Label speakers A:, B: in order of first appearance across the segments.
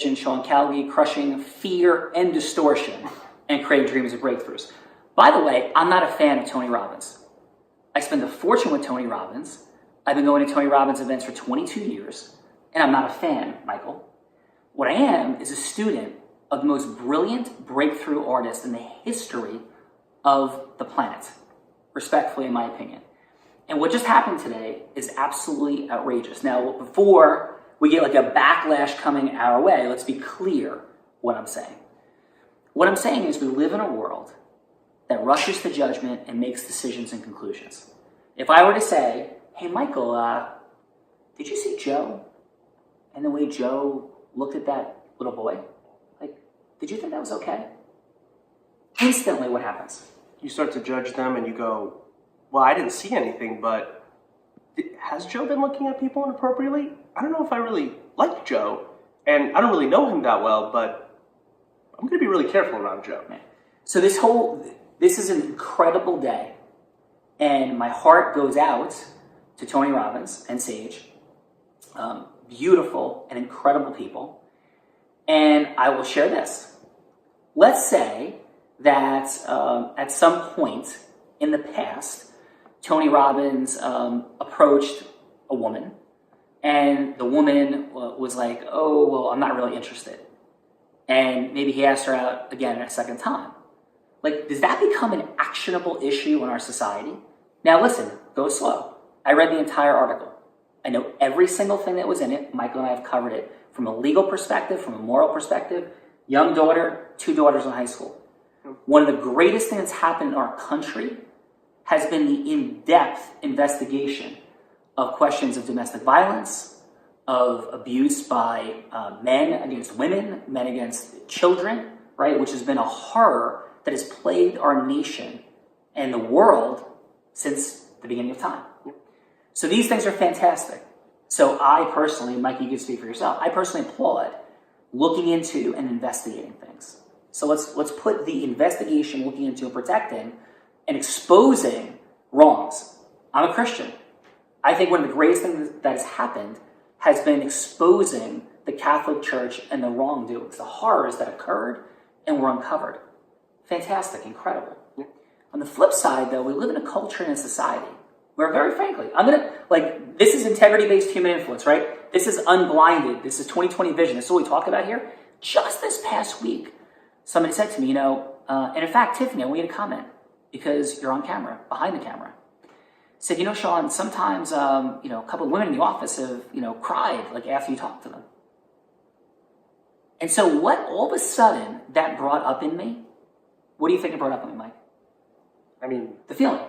A: Sean Callagy, crushing fear and distortion and creating dreams of breakthroughs. By the way, I'm not a fan of Tony Robbins. I spend a fortune with Tony Robbins. I've been going to Tony Robbins events for 22 years, and I'm not a fan, Michael. What I am is a student of the most brilliant breakthrough artist in the history of the planet, respectfully, in my opinion. And what just happened today is absolutely outrageous. Now, before we get like a backlash coming our way, let's be clear what I'm saying. What I'm saying is we live in a world that rushes to judgment and makes decisions and conclusions. If I were to say, hey, Michael, did you see Joe? And the way Joe looked at that little boy? Like, did you think that was okay? Instantly, what happens?
B: You start to judge them and you go, well, I didn't see anything, but has Joe been looking at people inappropriately? I don't know if I really like Joe, and I don't really know him that well, but I'm going to be really careful around Joe.
A: So this is an incredible day, and my heart goes out to Tony Robbins and Sage, beautiful and incredible people, and I will share this. Let's say that at some point in the past, Tony Robbins approached a woman, and the woman was like, oh, well, I'm not really interested. And maybe he asked her out again a second time. Like, does that become an actionable issue in our society? Now listen, go slow. I read the entire article. I know every single thing that was in it. Michael and I have covered it from a legal perspective, from a moral perspective. Young daughter, 2 daughters in high school. One of the greatest things that's happened in our country has been the in-depth investigation of questions of domestic violence, of abuse by men against women, men against children, right? Which has been a horror that has plagued our nation and the world since the beginning of time. So these things are fantastic. So I personally, Mike, you can speak for yourself, I personally applaud looking into and investigating things. So let's put the investigation, looking into and protecting and exposing wrongs. I'm a Christian. I think one of the greatest things that has happened has been exposing the Catholic Church and the wrongdoings, the horrors that occurred and were uncovered. Fantastic, incredible. Yeah. On the flip side, though, we live in a culture and a society where, very frankly, this is integrity-based human influence, right? This is unblinded. This is 2020 vision. This is what we talk about here. Just this past week, somebody said to me, and in fact, Tiffany, I want you to comment because you're on camera, behind the camera. Said, Sean, sometimes, a couple of women in the office have, cried like after you talk to them. And so what all of a sudden that brought up in me, what do you think it brought up in me, Mike?
B: I mean,
A: the feeling.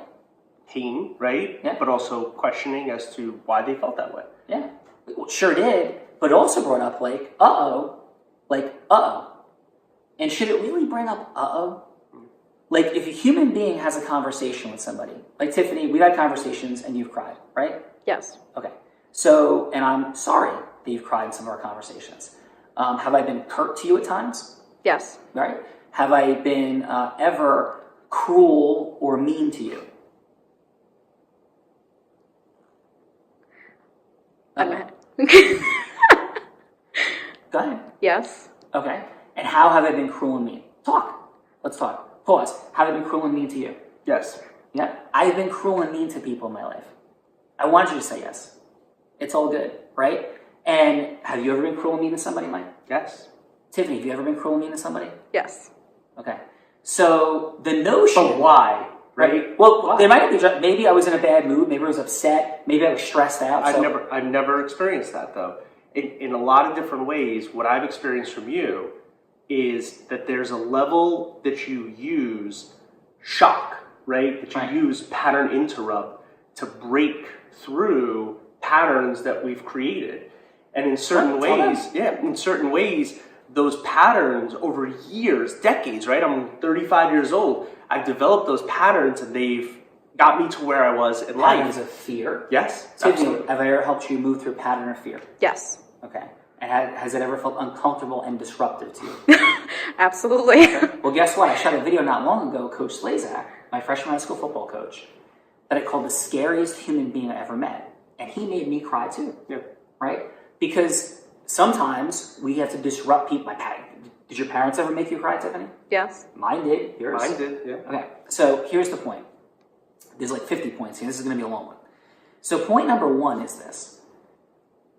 B: Pain, right? Yeah. But also questioning as to why they felt that way.
A: Yeah. Well, sure did. But it also brought up uh-oh. And should it really bring up uh-oh? Like, if a human being has a conversation with somebody, like Tiffany, we've had conversations and you've cried, right?
C: Yes.
A: Okay. So, and I'm sorry that you've cried in some of our conversations. Have I been curt to you at times?
C: Yes.
A: Right? Have I been ever cruel or mean to you? Okay. Go ahead.
C: Yes.
A: Okay. And how have I been cruel and mean? Talk. Let's talk. Pause. Have I been cruel and mean to you?
B: Yes.
A: Yeah. I've been cruel and mean to people in my life. I want you to say yes. It's all good, right? And have you ever been cruel and mean to somebody, Mike?
B: Yes.
A: Tiffany, have you ever been cruel and mean to somebody?
C: Yes.
A: Okay. So the notion...
B: But why? Right?
A: Well,
B: why?
A: There might be... Maybe I was in a bad mood. Maybe I was upset. Maybe I was stressed out.
B: I've never experienced that, though. In a lot of different ways, what I've experienced from you is that there's a level that you use shock, right? That you use pattern interrupt to break through patterns that we've created. And in certain ways, those patterns over years, decades, right? I'm 35 years old. I've developed those patterns and they've got me to where I was in life.
A: Patterns of fear?
B: Yes,
A: Tiffany,
B: absolutely.
A: have I ever helped you move through a pattern of fear?
C: Yes.
A: Okay. And has it ever felt uncomfortable and disruptive to you?
C: Absolutely.
A: Okay. Well, guess what? I shot a video not long ago, Coach Slazak, my freshman high school football coach, that I called the scariest human being I ever met. And he made me cry too.
B: Yeah.
A: Right? Because sometimes we have to disrupt people. Did your parents ever make you cry, Tiffany?
C: Yes.
A: Mine did. Yours?
B: Mine did, yeah.
A: Okay, so here's the point. There's like 50 points here. This is going to be a long one. So point number one is this.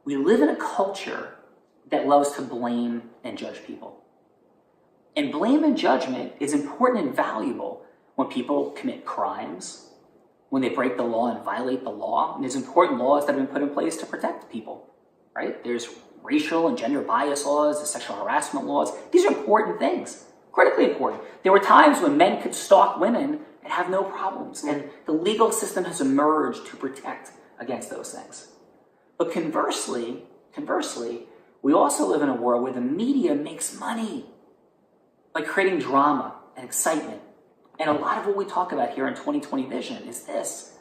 A: We live in a culture that loves to blame and judge people. And blame and judgment is important and valuable when people commit crimes, when they break the law and violate the law. And there's important laws that have been put in place to protect people, right? There's racial and gender bias laws, the sexual harassment laws. These are important things, critically important. There were times when men could stalk women and have no problems, and the legal system has emerged to protect against those things. But conversely, we also live in a world where the media makes money by creating drama and excitement. And a lot of what we talk about here in 2020 Vision is this.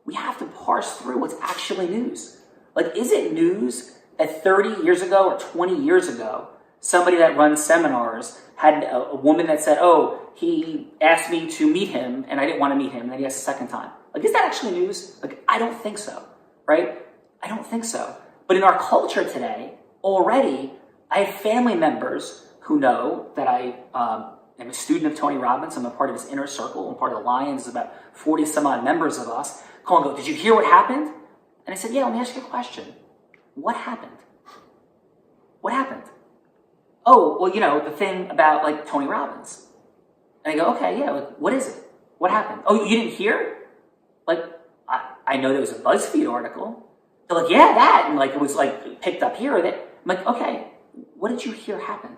A: We have to parse through what's actually news. Like, is it news that 30 years ago or 20 years ago, somebody that runs seminars had a woman that said, oh, he asked me to meet him and I didn't want to meet him, and then he asked a second time. Like, is that actually news? Like, I don't think so, right? I don't think so. But in our culture today, already, I have family members who know that I am a student of Tony Robbins. I'm a part of his inner circle. I'm part of the Lions. There's about 40 some odd members of us. Call and go, did you hear what happened? And I said, yeah, let me ask you a question. What happened? What happened? Oh, well, you know, the thing about, like, Tony Robbins. And I go, okay, yeah, like, what is it? What happened? Oh, you didn't hear? Like, I know there was a Buzzfeed article. They're like, yeah, that. And, like, it was, like, picked up here. I'm like, okay, what did you hear happened?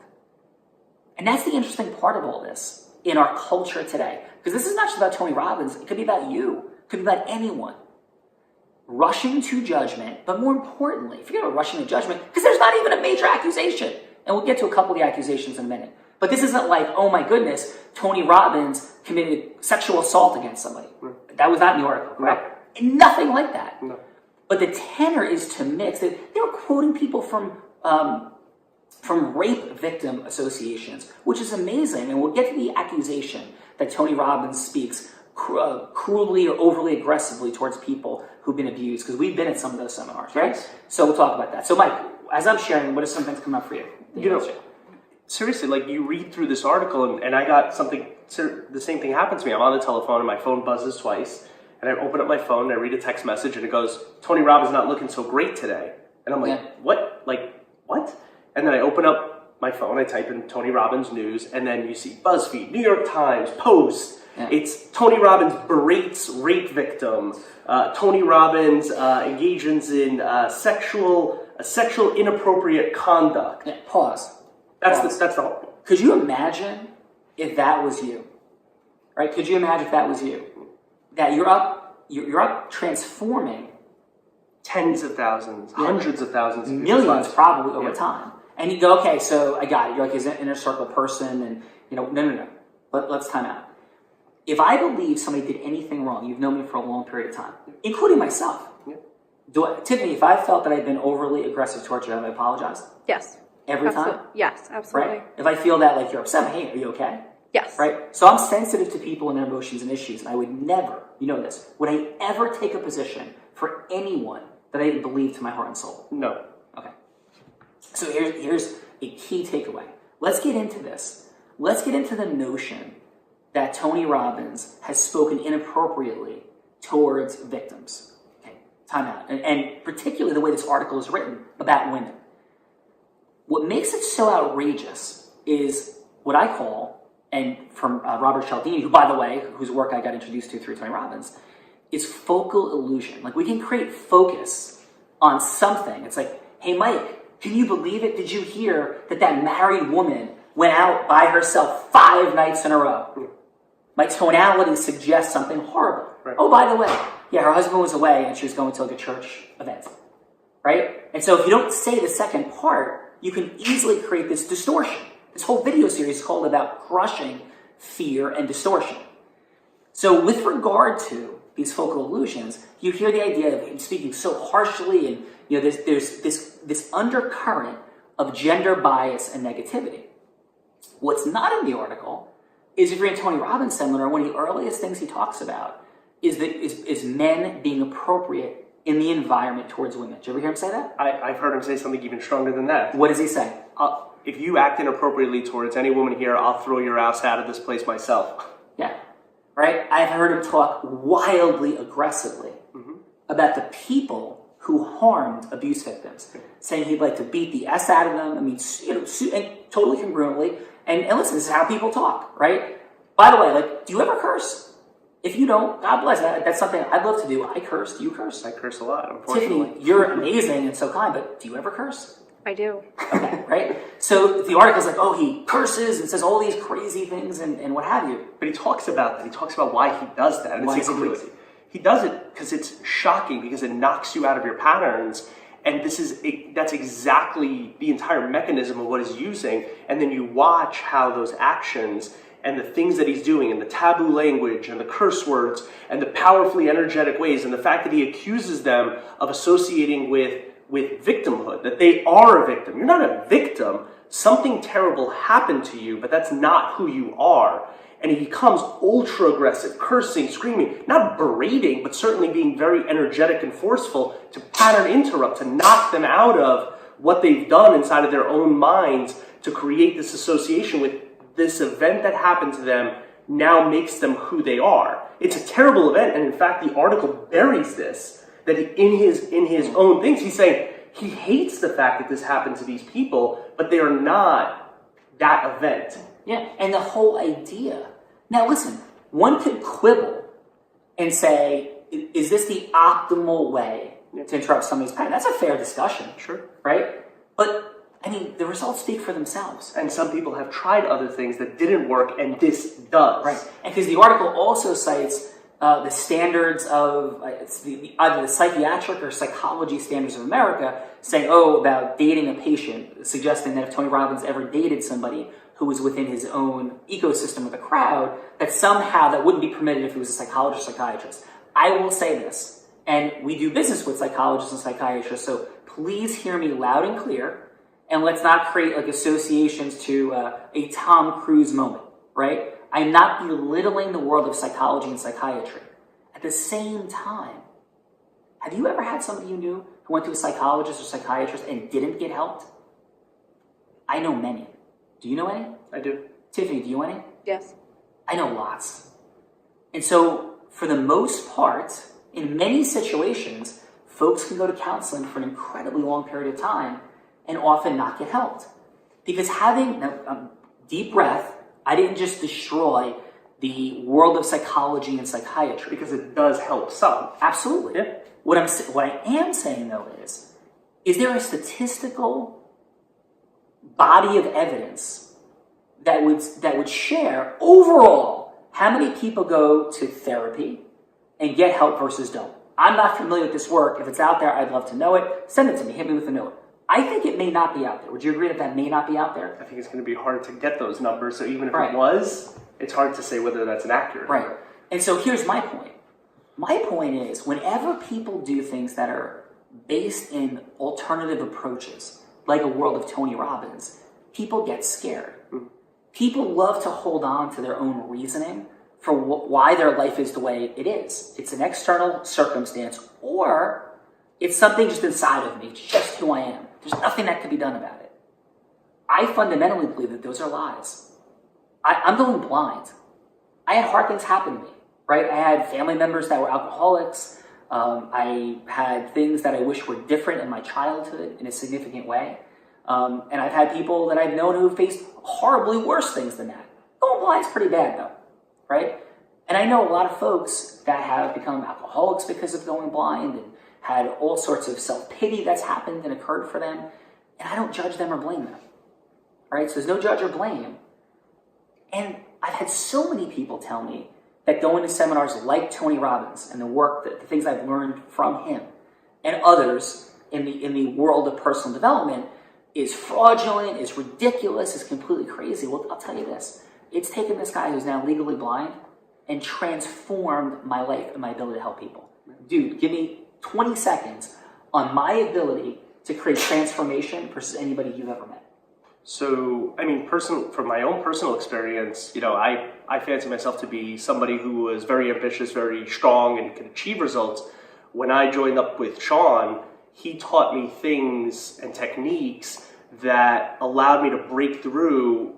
A: And that's the interesting part of all this in our culture today. Because this is not just about Tony Robbins. It could be about you. It could be about anyone. Rushing to judgment, but more importantly, forget about rushing to judgment, because there's not even a major accusation. And we'll get to a couple of the accusations in a minute. But this isn't like, oh my goodness, Tony Robbins committed sexual assault against somebody. That was not in the article, correct? No. Nothing like that. No. But the tenor is to mix. They were quoting people from rape victim associations, which is amazing. And we'll get to the accusation that Tony Robbins speaks cruelly or overly aggressively towards people who've been abused, because we've been at some of those seminars, right? Yes. So we'll talk about that. So Mike, as I'm sharing, what are some things come up for you?
B: You know, seriously, like, you read through this article and I got something, the same thing happened to me. I'm on the telephone and my phone buzzes twice, and I open up my phone and I read a text message and it goes, Tony Robbins not looking so great today. And I'm like, what? Like, what? And then I open up my phone, I type in Tony Robbins news, and then you see BuzzFeed, New York Times, Post. Yeah. It's Tony Robbins berates rape victim. Tony Robbins engages in sexual inappropriate conduct.
A: Yeah, pause.
B: That's the whole thing.
A: Could you imagine if that was you? Right? Could you imagine if that was you? That you're up transforming
B: tens of thousands, hundreds of thousands,
A: millions probably over time. And you go, okay, so I got it. You're like his inner circle person, and you know, no. Let's time out. If I believe somebody did anything wrong, you've known me for a long period of time, including myself. Yeah. Tiffany, if I felt that I've been overly aggressive towards you, have I apologized?
C: Yes.
A: Every time?
C: Yes, absolutely.
A: Right? If I feel that, like, you're upset, hey, are you okay?
C: Yes.
A: Right? So I'm sensitive to people and their emotions and issues, and I would never, you know this, would I ever take a position for anyone that I didn't believe to my heart and soul?
B: No.
A: Okay. So here's a key takeaway. Let's get into this. Let's get into the notion that Tony Robbins has spoken inappropriately towards victims. Okay, time out. And particularly the way this article is written about women. What makes it so outrageous is what I call, and from Robert Cialdini, who, by the way, whose work I got introduced to through Tony Robbins, is focal illusion. Like, we can create focus on something. It's like, hey, Mike, can you believe it? Did you hear that married woman went out by herself 5 nights in a row? My tonality suggests something horrible. Right. Oh, by the way, yeah, her husband was away and she was going to like a church event, right? And so if you don't say the second part, you can easily create this distortion. This whole video series is called about crushing fear and distortion. So with regard to these focal illusions, you hear the idea of him speaking so harshly, and you know there's this undercurrent of gender bias and negativity. What's not in the article is, if you're in Tony Robbins' seminar, one of the earliest things he talks about is men being appropriate in the environment towards women. Did you ever hear him say that?
B: I've heard him say something even stronger than that.
A: What does he say?
B: If you act inappropriately towards any woman here, I'll throw your ass out of this place myself.
A: Yeah, right? I've heard him talk wildly aggressively about the people who harmed abuse victims, saying he'd like to beat the S out of them. I mean, and totally congruently. And listen, this is how people talk, right? By the way, like, do you ever curse? If you don't, God bless. That's something I'd love to do. I curse. Do you curse?
B: I curse a lot, unfortunately.
A: Tiffany, you're amazing and so kind, but do you ever curse?
C: I do.
A: Okay, right? So the article's like, oh, he curses and says all these crazy things and what have you.
B: But he talks about that. He talks about why he does that. And
A: Why
B: it's
A: does he do
B: crazy. He does it because it's shocking, because it knocks you out of your patterns. And that's exactly the entire mechanism of what he's using. And then you watch how those actions and the things that he's doing, and the taboo language, and the curse words, and the powerfully energetic ways, and the fact that he accuses them of associating with victimhood, that they are a victim. You're not a victim. Something terrible happened to you, but that's not who you are. And he becomes ultra aggressive, cursing, screaming, not berating, but certainly being very energetic and forceful to pattern interrupt, to knock them out of what they've done inside of their own minds, to create this association with this event that happened to them now makes them who they are. It's a terrible event, and in fact, the article buries this, that in his own things, he's saying he hates the fact that this happened to these people, but they are not that event.
A: Yeah, and the whole idea. Now listen, one could quibble and say, is this the optimal way to interrupt somebody's pattern? That's a fair discussion.
B: Sure.
A: Right? But I mean, the results speak for themselves.
B: And some people have tried other things that didn't work, and this does.
A: Right. And because the article also cites the standards of either the psychiatric or psychology standards of America, saying, about dating a patient, suggesting that if Tony Robbins ever dated somebody who was within his own ecosystem of the crowd, that somehow that wouldn't be permitted if he was a psychologist or psychiatrist. I will say this, and we do business with psychologists and psychiatrists, so please hear me loud and clear. And let's not create like associations to a Tom Cruise moment, right? I'm not belittling the world of psychology and psychiatry. At the same time, have you ever had somebody you knew who went to a psychologist or psychiatrist and didn't get helped? I know many. Do you know any?
B: I do.
A: Tiffany, do you know any?
C: Yes.
A: I know lots. And so, for the most part, in many situations, folks can go to counseling for an incredibly long period of time and often not get helped. Because deep breath, I didn't just destroy the world of psychology and psychiatry.
B: Because it does help some.
A: Absolutely.
B: Yeah.
A: What I am saying though is there a statistical body of evidence that would share overall how many people go to therapy and get help versus don't? I'm not familiar with this work. If it's out there, I'd love to know it. Send it to me. Hit me with a note. I think it may not be out there. Would you agree that may not be out there?
B: I think it's going to be hard to get those numbers. So even if
A: Right.
B: it was, it's hard to say whether that's an accurate
A: Right.
B: number.
A: And so here's my point. My point is, whenever people do things that are based in alternative approaches, like a world of Tony Robbins, people get scared. People love to hold on to their own reasoning for why their life is the way it is. It's an external circumstance, or it's something just inside of me. It's just who I am. There's nothing that can be done about it. I fundamentally believe that those are lies. I'm going blind. I had hard things happen to me, right? I had family members that were alcoholics. I had things that I wish were different in my childhood in a significant way. And I've had people that I've known who faced horribly worse things than that. Going blind's pretty bad though, right? And I know a lot of folks that have become alcoholics because of going blind and had all sorts of self-pity that's happened and occurred for them. And I don't judge them or blame them, right? So there's no judge or blame. And I've had so many people tell me that going to seminars like Tony Robbins and the work, the things I've learned from him and others in the world of personal development is fraudulent, is ridiculous, is completely crazy. Well, I'll tell you this. It's taken this guy who's now legally blind and transformed my life and my ability to help people. Dude, give me 20 seconds on my ability to create transformation versus anybody you've ever met.
B: So, I mean, from my own personal experience, I fancy myself to be somebody who was very ambitious, very strong, and can achieve results. when I joined up with Sean, he taught me things and techniques that allowed me to break through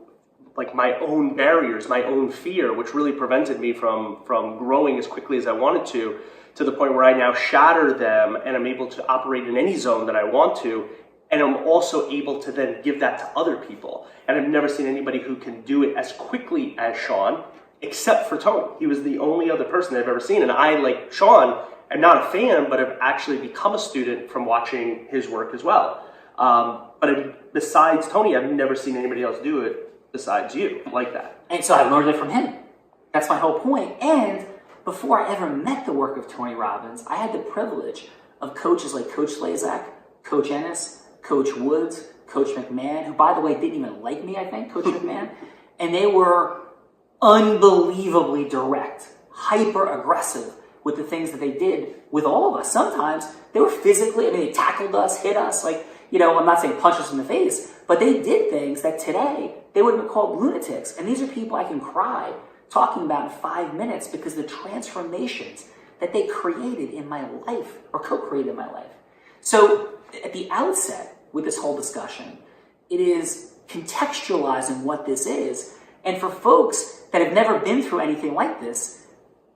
B: like my own barriers, my own fear, which really prevented me from growing as quickly as I wanted to the point where I now shatter them and I'm able to operate in any zone that I want to. And I'm also able to then give that to other people. And I've never seen anybody who can do it as quickly as Sean, except for Tony. He was the only other person I've ever seen. And I, like Sean, am not a fan, but have actually become a student from watching his work as well. Besides Tony, I've never seen anybody else do it besides you like that.
A: And so I learned it from him. That's my whole point. And before I ever met the work of Tony Robbins, I had the privilege of coaches like Coach Slazak, Coach Ennis, Coach Woods, Coach McMahon, who, by the way, didn't even like me, I think, Coach McMahon. And they were unbelievably direct, hyper-aggressive with the things that they did with all of us. Sometimes they were physically, they tackled us, hit us, I'm not saying punch us in the face, but they did things that today they would have been called lunatics. And these are people I can cry talking about in 5 minutes because the transformations that they created in my life or co-created in my life. So at the outset with this whole discussion, it is contextualizing what this is. And for folks that have never been through anything like this,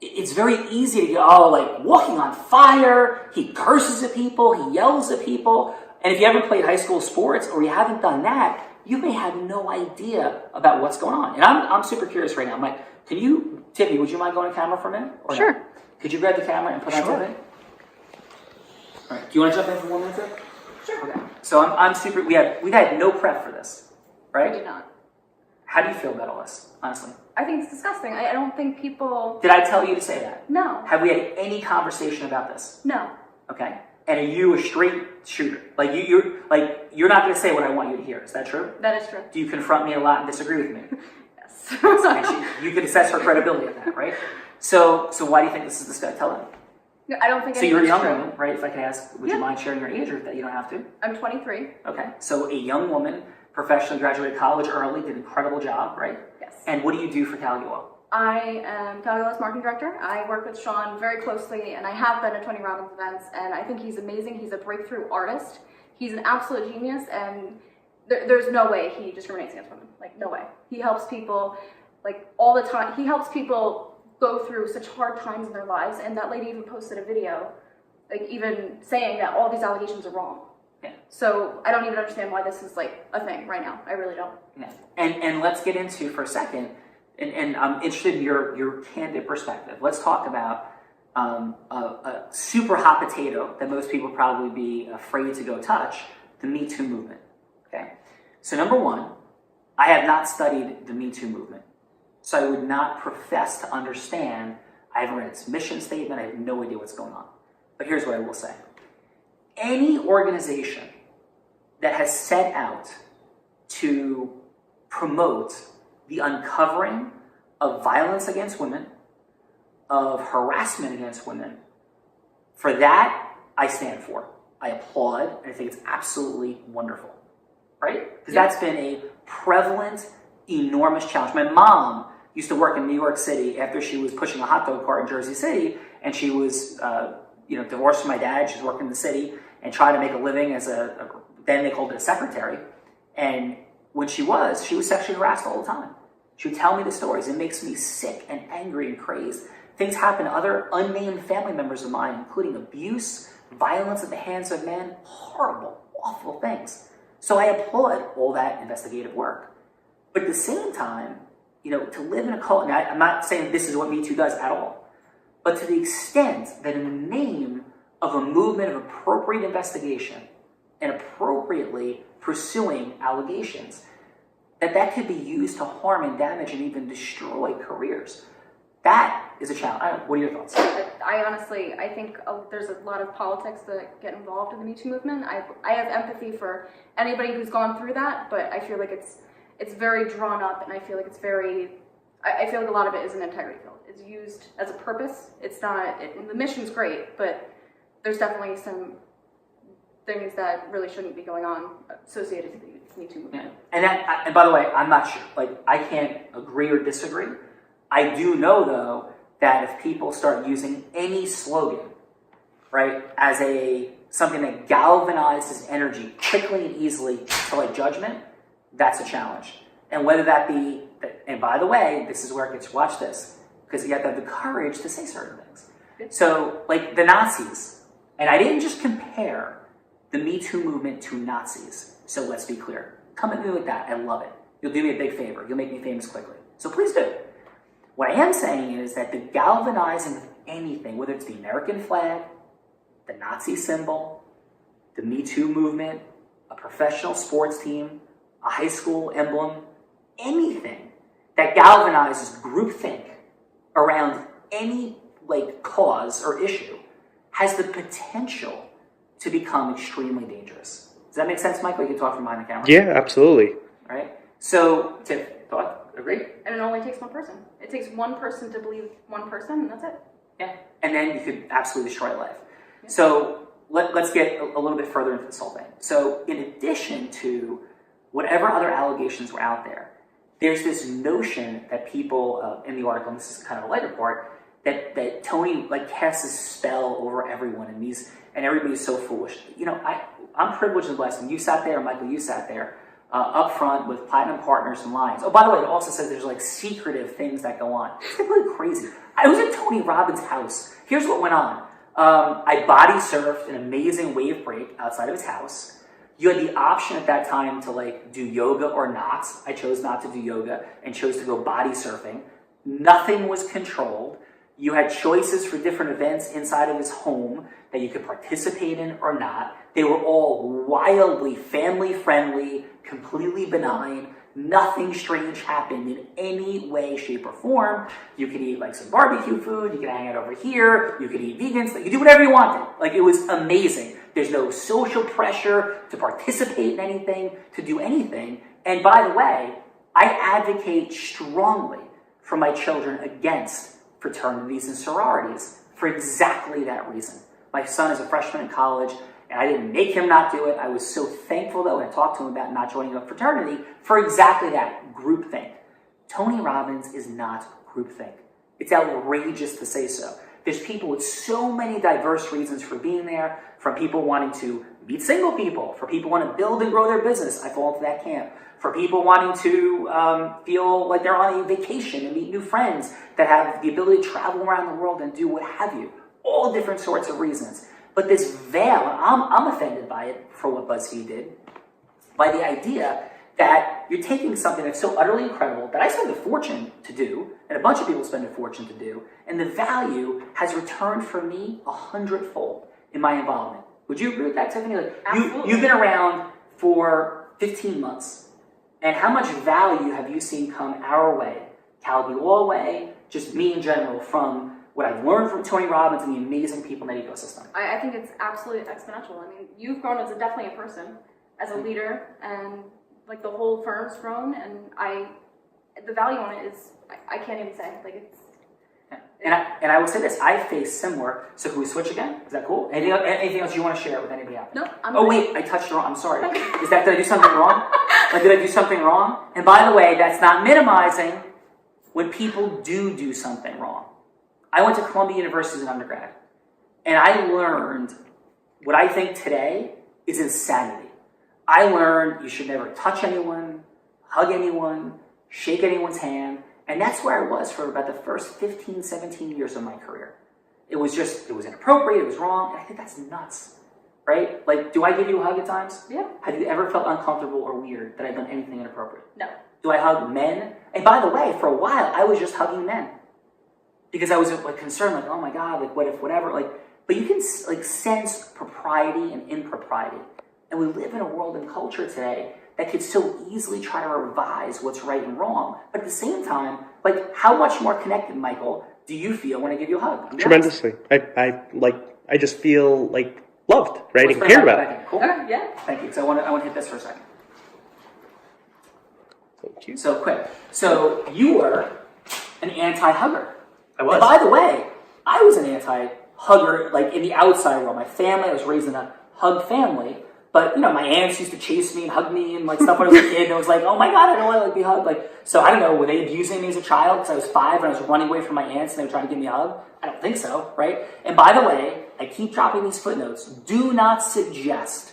A: it's very easy to go, walking on fire, he curses at people, he yells at people. And if you haven't played high school sports or you haven't done that, you may have no idea about what's going on. And I'm super curious right now. I'm like, Tiffany, would you mind going on camera for a minute? Or
C: sure.
A: No? Could you grab the camera and put on Tiffany? All right. Do you want to jump in for 1 minute, Tiff?
C: Sure.
A: Okay. So I'm super, we've had no prep for this, right?
C: I did not.
A: How do you feel about all this, honestly?
C: I think it's disgusting. I don't think people...
A: Did I tell you to say that?
C: No.
A: Have we had any conversation about this?
C: No.
A: Okay. And are you a straight shooter? You're not going to say what I want you to hear. Is that true?
C: That is true.
A: Do you confront me a lot and disagree with me?
C: Yes.
A: And you can assess her credibility at that, right? So why do you think this is this guy? Tell him.
C: No, I don't think.
A: So you're a young
C: true.
A: woman, right? If I could ask, would you mind sharing your age, or that you don't have to?
C: I'm 23.
A: Okay. So a young woman, professionally graduated college early, did an incredible job, right?
C: Yes.
A: And what do you do for Callagy?
C: I am Callagy's marketing director. I work with Sean very closely, and I have been at Tony Robbins events, and I think he's amazing. He's a breakthrough artist. He's an absolute genius, and there's no way he discriminates against women. No way. He helps people, all the time. He helps people go through such hard times in their lives, and that lady even posted a video, even saying that all these allegations are wrong.
A: Yeah.
C: So I don't even understand why this is a thing right now. I really don't.
A: Yeah. And let's get into for a second. And I'm interested in your candid perspective. Let's talk about a super hot potato that most people probably be afraid to go touch, the Me Too movement. Okay? So number one, I have not studied the Me Too movement. So I would not profess to understand. I haven't read its mission statement. I have no idea what's going on. But here's what I will say. Any organization that has set out to promote the uncovering of violence against women, of harassment against women, for that, I stand for. I applaud, and I think it's absolutely wonderful, right? Because that's been a prevalent, enormous challenge. My mom used to work in New York City after she was pushing a hot dog cart in Jersey City, and she was, divorced from my dad. She was working in the city and trying to make a living as then they called it a secretary. And when she was sexually harassed all the time. She would tell me the stories. It makes me sick and angry and crazed. Things happen to other unnamed family members of mine, including abuse, violence at the hands of men, horrible, awful things. So I applaud all that investigative work. But at the same time, to live in a culture, and I'm not saying this is what Me Too does at all, but to the extent that in the name of a movement of appropriate investigation and appropriately pursuing allegations, that could be used to harm and damage and even destroy careers. That is a challenge. What are your thoughts?
C: I think there's a lot of politics that get involved in the Me Too movement. I have empathy for anybody who's gone through that, but I feel like it's very drawn up, and I feel like it's very... I feel like a lot of it is an integrity field. It's used as a purpose. It's not... the mission's great, but there's definitely some things that really shouldn't be going on associated with the Me Too movement.
A: Yeah. And by the way, I'm not sure. I can't agree or disagree. I do know, though, that if people start using any slogan right, as something that galvanizes energy quickly and easily to like judgment, that's a challenge. And whether that be, and by the way, this is where it gets, watch this, because you have to have the courage to say certain things. So, like the Nazis, and I didn't just compare the Me Too movement to Nazis, so let's be clear. Come at me with that, I love it. You'll do me a big favor, you'll make me famous quickly. So please do. What I am saying is that the galvanizing of anything, whether it's the American flag, the Nazi symbol, the Me Too movement, a professional sports team, a high school emblem, anything that galvanizes groupthink around any like cause or issue has the potential to become extremely dangerous. Does that make sense, Michael? You can talk from behind the camera.
B: Yeah, absolutely.
A: All right. So, Tiff, thought? Agree?
C: And it only takes one person. It takes one person to believe one person, and that's it.
A: Yeah. And then you could absolutely destroy life. Yeah. So let's get a little bit further into this whole thing. So in addition to whatever other allegations were out there, there's this notion that people in the article, and this is kind of a lighter part, that Tony like casts a spell over everyone, and everybody's so foolish. You know, I'm privileged and blessed. When you sat there, Michael, you sat there up front with Platinum Partners and Lions. Oh, by the way, it also says there's like secretive things that go on. It's really crazy. I was at Tony Robbins' house. Here's what went on. I body surfed an amazing wave break outside of his house. You had the option at that time to like do yoga or not. I chose not to do yoga and chose to go body surfing. Nothing was controlled. You had choices for different events inside of his home that you could participate in or not. They were all wildly family-friendly, completely benign. Nothing strange happened in any way, shape, or form. You could eat like some barbecue food. You could hang out over here. You could eat vegans. You could do whatever you wanted. Like, it was amazing. There's no social pressure to participate in anything, to do anything. And by the way, I advocate strongly for my children against fraternities and sororities for exactly that reason. My son is a freshman in college, and I didn't make him not do it. I was so thankful, though, and I talked to him about not joining a fraternity for exactly that, groupthink. Tony Robbins is not groupthink. It's outrageous to say so. There's people with so many diverse reasons for being there, from people wanting to meet single people, for people wanting to build and grow their business. I fall into that camp. For people wanting to feel like they're on a vacation and meet new friends that have the ability to travel around the world and do what have you. All different sorts of reasons. But this veil, I'm offended by it for what Buzzfeed did, by the idea that you're taking something that's so utterly incredible that I spend a fortune to do, and a bunch of people spend a fortune to do, and the value has returned for me 100-fold in my involvement. Would you agree with that, Tiffany? Like, you've been around for 15 months, and how much value have you seen come our way, Callagy Law way, just me in general, from what I've learned from Tony Robbins and the amazing people in that ecosystem?
C: I think it's absolutely exponential. I mean, you've grown as definitely a person, as a leader, and like the whole firm's grown, and the value on it is, I can't even say, like it's.
A: And I will say this, I face similar, so can we switch again? Is that cool? Anything else you want to share with anybody out there?
C: No,
A: wait, I touched it wrong, I'm sorry. Did I do something wrong? Like, did I do something wrong? And by the way, that's not minimizing when people do something wrong. I went to Columbia University as an undergrad, and I learned what I think today is insanity. I learned you should never touch anyone, hug anyone, shake anyone's hand, and that's where I was for about the first 15, 17 years of my career. It was inappropriate, it was wrong, and I think that's nuts, right? Like, do I give you a hug at times?
C: Yeah.
A: Have you ever felt uncomfortable or weird that I've done anything inappropriate?
C: No.
A: Do I hug men? And by the way, for a while, I was just hugging men. Because I was like concerned, like, oh my God, like what if whatever, like, but you can like sense propriety and impropriety. And we live in a world and culture today that could so easily try to revise what's right and wrong. But at the same time, like, how much more connected, Michael, do you feel when I give you a hug?
B: Tremendously. I just feel like loved, right? And cared about.
A: Cool.
C: Yeah.
A: Thank you. So I want to hit this for a second.
B: Thank you.
A: So quick. So you were an anti-hugger.
B: I was.
A: And by the way, I was an anti-hugger, like in the outside world. My family, I was raised in a hug family, But my aunts used to chase me and hug me and like stuff when I was a kid. And it was like, oh my god, I don't want to like be hugged. Like, so I don't know, were they abusing me as a child because I was 5 and I was running away from my aunts and they were trying to give me a hug? I don't think so, right? And by the way, I keep dropping these footnotes. Do not suggest,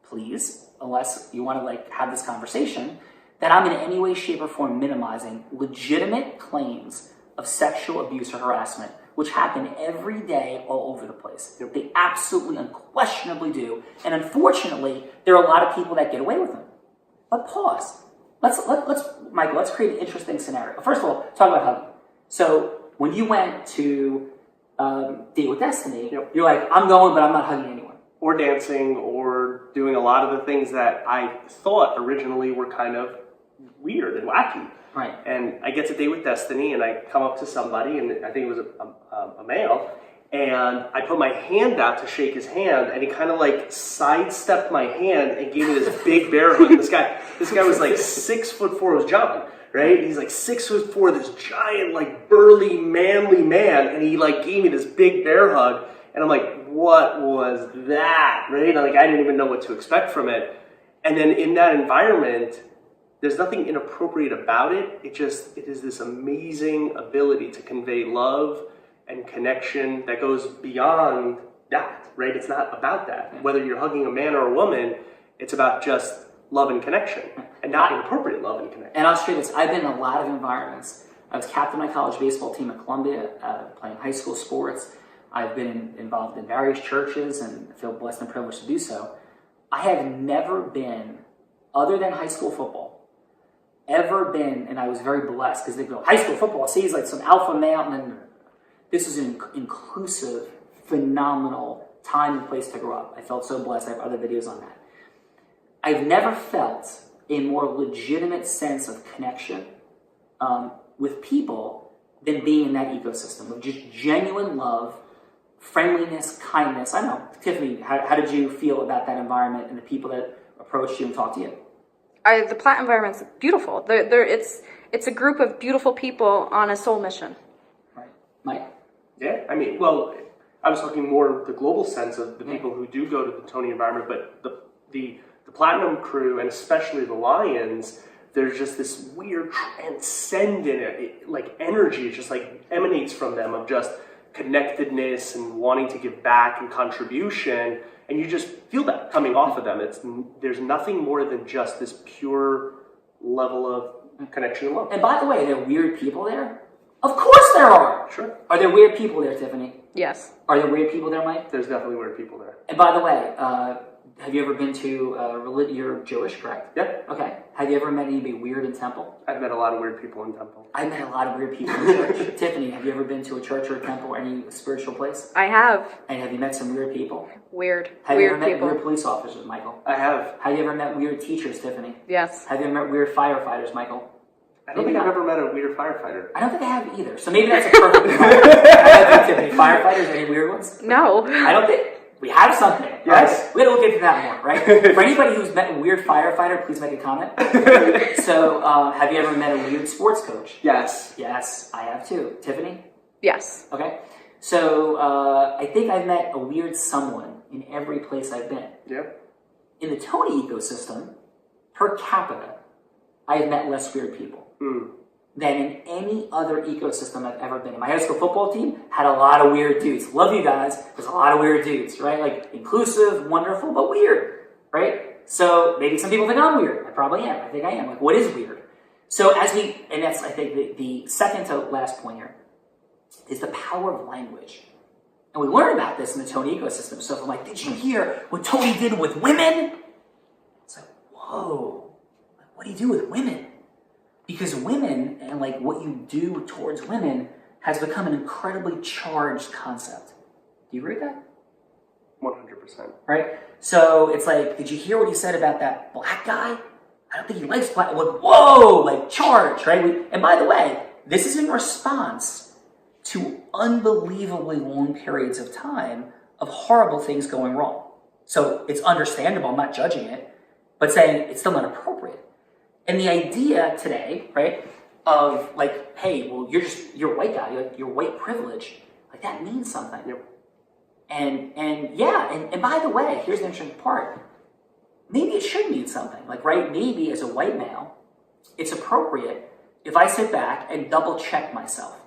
A: please, unless you want to like have this conversation, that I'm in any way, shape, or form minimizing legitimate claims of sexual abuse or harassment, which happen every day all over the place. They absolutely, unquestionably do. And unfortunately, there are a lot of people that get away with them. But pause. Let's Michael, let's create an interesting scenario. First of all, talk about hugging. So when you went to Date with Destiny, you're like, I'm going, but I'm not hugging anyone.
B: Or dancing, or doing a lot of the things that I thought originally were kind of weird and wacky.
A: Right.
B: And I get to Date with Destiny, and I come up to somebody, and I think it was a male, and I put my hand out to shake his hand, and he kind of like sidestepped my hand and gave me this big bear hug. This guy was like 6'4", it was John, right? He's like 6'4", this giant, like burly, manly man, and he like gave me this big bear hug, and I'm like, what was that, right? And like I didn't even know what to expect from it. And then in that environment, there's nothing inappropriate about it. It is this amazing ability to convey love and connection that goes beyond that, right? It's not about that. Whether you're hugging a man or a woman, it's about just love and connection, and not inappropriate love and connection.
A: And I'll show you this. I've been in a lot of environments. I was captain of my college baseball team at Columbia, playing high school sports. I've been involved in various churches and feel blessed and privileged to do so. I have never been, other than high school football, ever been, and I was very blessed because they go, high school football, see, he's like some alpha male, and then this is an inclusive, phenomenal time and place to grow up. I felt so blessed. I have other videos on that. I've never felt a more legitimate sense of connection with people than being in that ecosystem of just genuine love, friendliness, kindness. I don't know, Tiffany, how did you feel about that environment and the people that approached you and talked to you?
C: The Platt environment's beautiful. It's a group of beautiful people on a soul mission.
A: Right. Mike?
B: Yeah, I mean, well, I was talking more the global sense of the people who do go to the Tony environment, but the Platinum crew, and especially the Lions, there's just this weird transcendent like energy. It just like emanates from them of just connectedness and wanting to give back and contribution. And you just feel that coming off of them. There's nothing more than just this pure level of connection and love.
A: And by the way, there are weird people there? Of course there are!
B: Sure.
A: Are there weird people there, Tiffany?
C: Yes.
A: Are there weird people there, Mike?
B: There's definitely weird people there.
A: And by the way, have you ever been to, you're Jewish, correct?
B: Yeah.
A: Okay. Have you ever met anybody weird in temple?
B: I've met a lot of weird people in temple.
A: I met a lot of weird people in church. Tiffany, have you ever been to a church or a temple or any spiritual place?
C: I have.
A: And have you met some weird people?
C: Weird.
A: Have you
C: Weird
A: ever met
C: people.
A: weird police officers, Michael?
B: I have.
A: Have you ever met weird teachers, Tiffany?
C: Yes.
A: Have you ever met weird firefighters, Michael?
B: I don't think I've ever met a weird firefighter.
A: I don't think I have either. So maybe that's a perfect environment. Tiffany, firefighters, any weird ones?
C: No.
A: I don't think. We have something.
B: Yes.
A: Right? We gotta look into that more, right? For anybody who's met a weird firefighter, please make a comment. So, have you ever met a weird sports coach?
B: Yes.
A: Yes, I have too. Tiffany?
C: Yes.
A: Okay. So, I think I've met a weird someone in every place I've been.
B: Yep.
A: In the Tony ecosystem, per capita, I have met less weird people than in any other ecosystem I've ever been in. My high school football team had a lot of weird dudes. Love you guys. There's a lot of weird dudes, right? Like inclusive, wonderful, but weird, right? So maybe some people think I'm weird. I probably am. I think I am. Like, what is weird? So and that's, I think, the second to last point here is the power of language. And we learn about this in the Tony ecosystem. So if I'm like, did you hear what Tony did with women? It's like, whoa, what do you do with women? Because women and like what you do towards women has become an incredibly charged concept. Do you agree with that?
B: 100%.
A: Right? So it's like, did you hear what he said about that black guy? I don't think he likes black. Like, whoa, like charged, right? And by the way, this is in response to unbelievably long periods of time of horrible things going wrong. So it's understandable, I'm not judging it, but saying it's still not appropriate. And the idea today, right, of like, hey, well, you're a white guy, you're white privilege, like that means something.
B: Yep.
A: And by the way, here's the interesting part. maybe it should mean something. Like, right, maybe as a white male, it's appropriate if I sit back and double check myself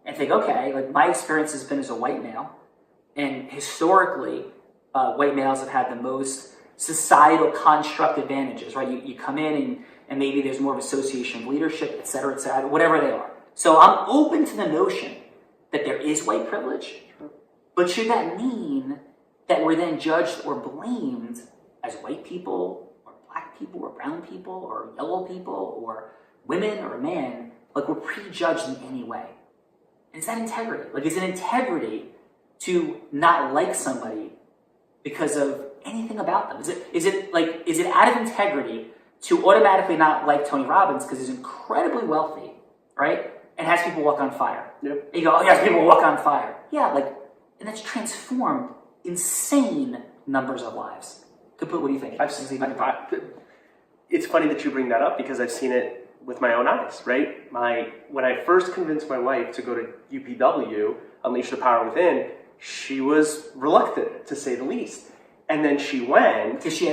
A: and think, okay, like my experience has been as a white male, and historically, white males have had the most societal construct advantages, right? You come in and maybe there's more of association of leadership, et cetera, whatever they are. So I'm open to the notion that there is white privilege, but should that mean that we're then judged or blamed as white people or black people or brown people or yellow people or women or men, like we're prejudged in any way? And is that integrity? Like, is it integrity to not like somebody because of anything about them? Is it out of integrity to automatically not like Tony Robbins because he's incredibly wealthy, right? And has people walk on fire.
B: Yep.
A: And you go, oh yes, people walk on fire. Yeah, like, and that's transformed insane numbers of lives. What do you think?
B: It's funny that you bring that up because I've seen it with my own eyes, right? When I first convinced my wife to go to UPW, Unleash the Power Within, she was reluctant, to say the least. And then she went.
A: Did she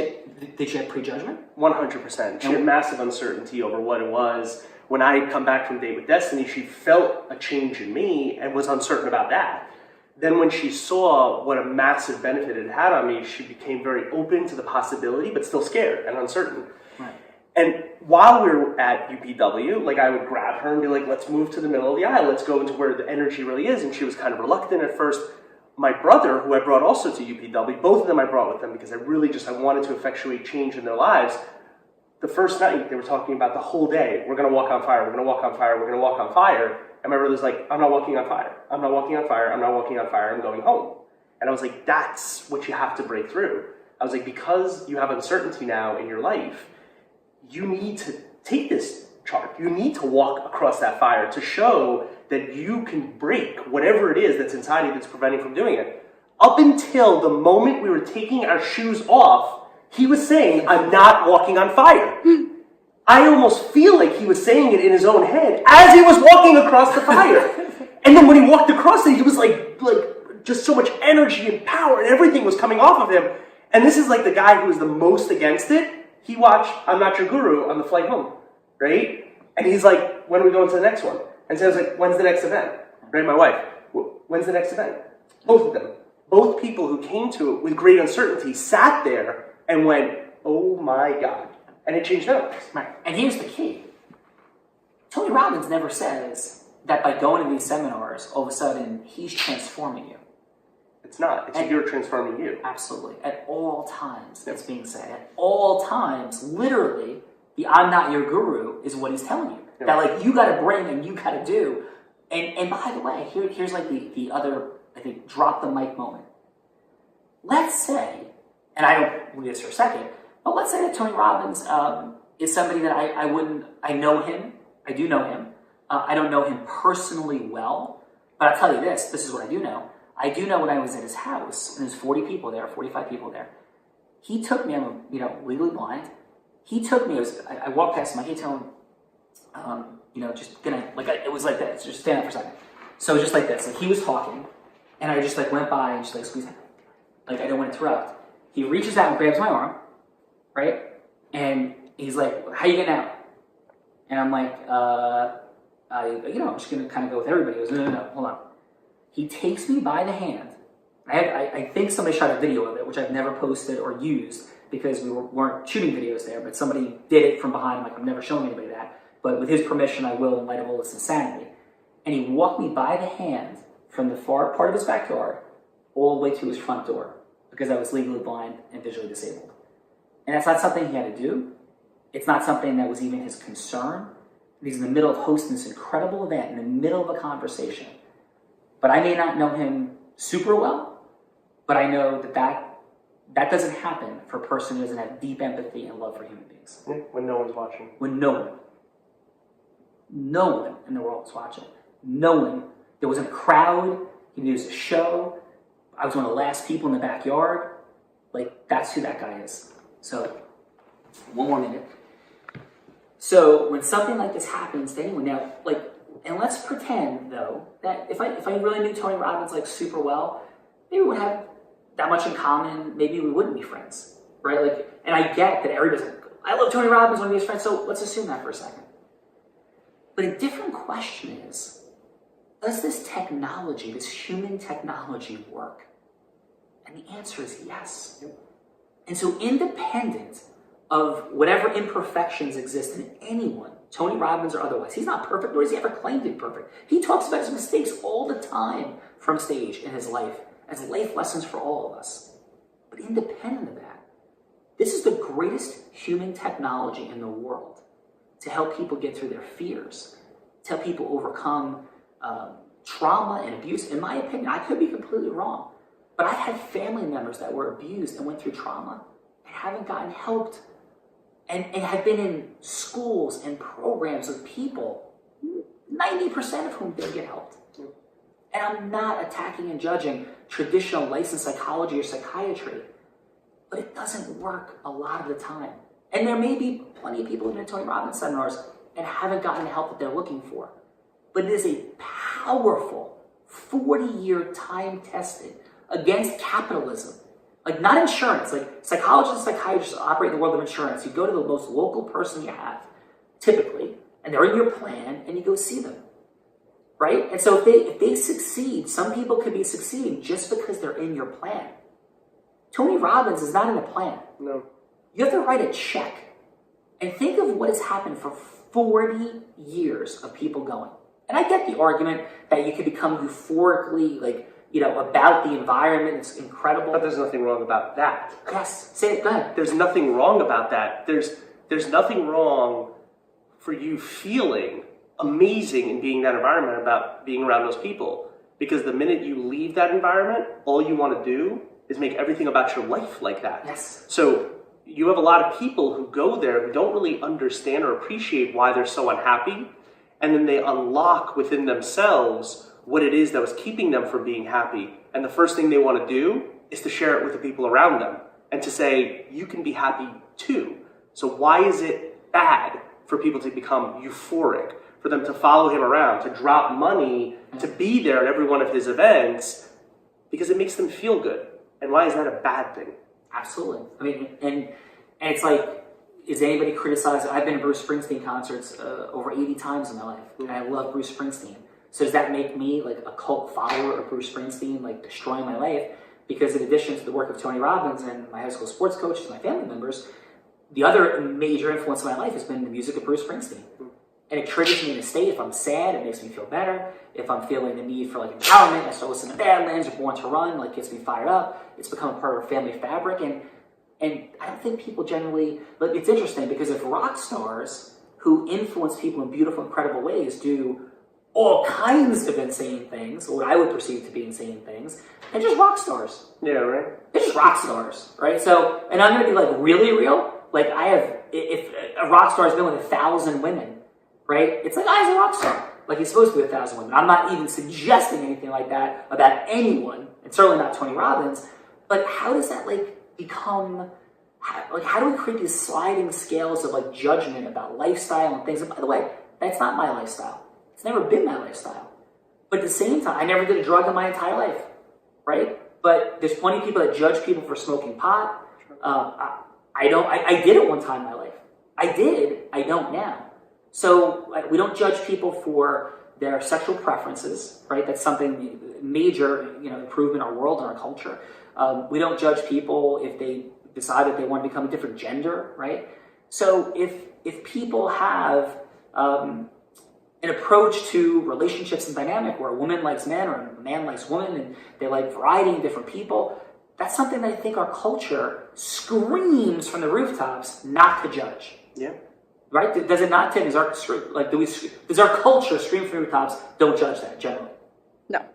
A: have prejudgment?
B: 100%. She had massive uncertainty over what it was. When I had come back from Date with Destiny, she felt a change in me and was uncertain about that. Then when she saw what a massive benefit it had on me, she became very open to the possibility, but still scared and uncertain.
A: Right.
B: And while we were at UPW, like I would grab her and be like, let's move to the middle of the aisle. Let's go into where the energy really is. And she was kind of reluctant at first. My brother, who I brought also to UPW, both of them I brought with them because I wanted to effectuate change in their lives. The first night, they were talking about the whole day. We're going to walk on fire. We're going to walk on fire. We're going to walk on fire. And my brother's like, I'm not walking on fire. I'm not walking on fire. I'm not walking on fire. I'm going home. And I was like, that's what you have to break through. I was like, because you have uncertainty now in your life, you need to take this charge. You need to walk across that fire to show that you can break whatever it is that's inside you that's preventing from doing it. Up until the moment we were taking our shoes off, he was saying, I'm not walking on fire. I almost feel like he was saying it in his own head as he was walking across the fire. And then when he walked across it, he was like just so much energy and power and everything was coming off of him. And this is like the guy who was the most against it. He watched I'm Not Your Guru on the flight home, right? And he's like, when are we going to the next one? And so I was like, when's the next event? Right, my wife, when's the next event? Both of them. Both people who came to it with great uncertainty sat there and went, oh my God. And it changed their lives.
A: Right. And here's the key. Tony Robbins never says that by going to these seminars, all of a sudden, he's transforming you.
B: It's not. It's you're transforming you.
A: Absolutely. At all times, it's being said. At all times, literally, the I'm not your guru is what he's telling you. That, like, you got to bring and you got to do. And by the way, here's like the other, I think, drop the mic moment. Let's say, and I don't believe this for a second, but let's say that Tony Robbins is somebody that I know him. I do know him. I don't know him personally well, but I'll tell you this is what I do know. I do know when I was at his house, and there's 40 people there, 45 people there. He took me, I'm legally blind. He took me, I walked past him, I can't tell him, just gonna, like, it was like this, just stand up for a second. So just like this, like he was talking, and I just like went by and just like squeezed him. Like I don't want to interrupt. He reaches out and grabs my arm, right? And he's like, how you getting out? And I'm like, I'm just gonna kind of go with everybody. He goes, no, hold on. He takes me by the hand. I think somebody shot a video of it, which I've never posted or used because we weren't shooting videos there, but somebody did it from behind. Like, I'm never showing anybody that. But with his permission, I will in light of all this insanity. And he walked me by the hand from the far part of his backyard all the way to his front door because I was legally blind and visually disabled. And that's not something he had to do. It's not something that was even his concern. He's in the middle of hosting this incredible event, in the middle of a conversation. But I may not know him super well, but I know that doesn't happen for a person who doesn't have deep empathy and love for human beings.
B: When no one's watching.
A: When no one in the world was watching. No one. There wasn't a crowd. He was a show. I was one of the last people in the backyard. Like, that's who that guy is. So, one more minute. So, when something like this happens to anyone, now, like, and let's pretend, though, that if I really knew Tony Robbins, like, super well, maybe we would have that much in common. Maybe we wouldn't be friends. right? Like, and I get that everybody's like, I love Tony Robbins, one of his friends, so let's assume that for a second. But a different question is, does this technology, this human technology work? And the answer is yes. And so independent of whatever imperfections exist in anyone, Tony Robbins or otherwise, he's not perfect, nor has he ever claimed to be perfect. He talks about his mistakes all the time from stage in his life as life lessons for all of us. But independent of that, this is the greatest human technology in the world to help people get through their fears, to help people overcome trauma and abuse. In my opinion, I could be completely wrong, but I've had family members that were abused and went through trauma and haven't gotten helped, and have been in schools and programs with people, 90% of whom didn't get helped. And I'm not attacking and judging traditional licensed psychology or psychiatry, but it doesn't work a lot of the time. And there may be plenty of people who've been to Tony Robbins seminars and haven't gotten the help that they're looking for. But it is a powerful, 40-year time-tested, against capitalism. Like, not insurance. Like, psychologists and psychiatrists operate in the world of insurance. You go to the most local person you have, typically, and they're in your plan, and you go see them. Right? And so if they succeed, some people could be succeeding just because they're in your plan. Tony Robbins is not in a plan.
B: No.
A: You have to write a check. And think of what has happened for 40 years of people going. And I get the argument that you could become euphorically, like, you know, about the environment. It's incredible.
B: But there's nothing wrong about that.
A: Yes. Say it. Go ahead.
B: There's nothing wrong about that. There's nothing wrong for you feeling amazing in being in that environment, about being around those people. Because the minute you leave that environment, all you want to do is make everything about your life like that.
A: Yes.
B: So you have a lot of people who go there who don't really understand or appreciate why they're so unhappy, and then they unlock within themselves what it is that was keeping them from being happy. And the first thing they want to do is to share it with the people around them and to say, you can be happy too. So why is it bad for people to become euphoric, for them to follow him around, to drop money, to be there at every one of his events? Because it makes them feel good. And why is that a bad thing?
A: Absolutely. I mean, and it's like, is anybody criticizing? I've been to Bruce Springsteen concerts over 80 times in my life, and I love Bruce Springsteen. So does that make me like a cult follower of Bruce Springsteen, like destroying my life? Because in addition to the work of Tony Robbins and my high school sports coaches and my family members, the other major influence in my life has been the music of Bruce Springsteen. And it triggers me in a state. If I'm sad, it makes me feel better. If I'm feeling the need for like empowerment, I start listening to Badlands or Born to Run, like gets me fired up. It's become a part of our family fabric. And I don't think people generally, but it's interesting because if rock stars who influence people in beautiful, incredible ways do all kinds of insane things, or what I would perceive to be insane things, they're just rock stars.
B: Yeah, right?
A: They're just rock stars, right? So, and I'm going to be like really real. Like if a rock star has been with 1,000 women, right? It's like, he's a rock star. Like, he's supposed to be with 1,000 women. I'm not even suggesting anything like that about anyone, and certainly not Tony Robbins. But how does that, like, become, how do we create these sliding scales of, like, judgment about lifestyle and things? And by the way, that's not my lifestyle. It's never been my lifestyle. But at the same time, I never did a drug in my entire life, right? But there's plenty of people that judge people for smoking pot. I did it one time in my life. I did. I don't now. So we don't judge people for their sexual preferences, right? That's something major, improvement in our world and our culture. We don't judge people if they decide that they want to become a different gender, right? So if people have an approach to relationships and dynamic where a woman likes men or a man likes women and they like variety in different people, that's something that I think our culture screams from the rooftops not to judge.
B: Yeah.
A: Right? Does it not, Tim? Does our culture scream from the rooftops, don't judge that, generally?
C: No.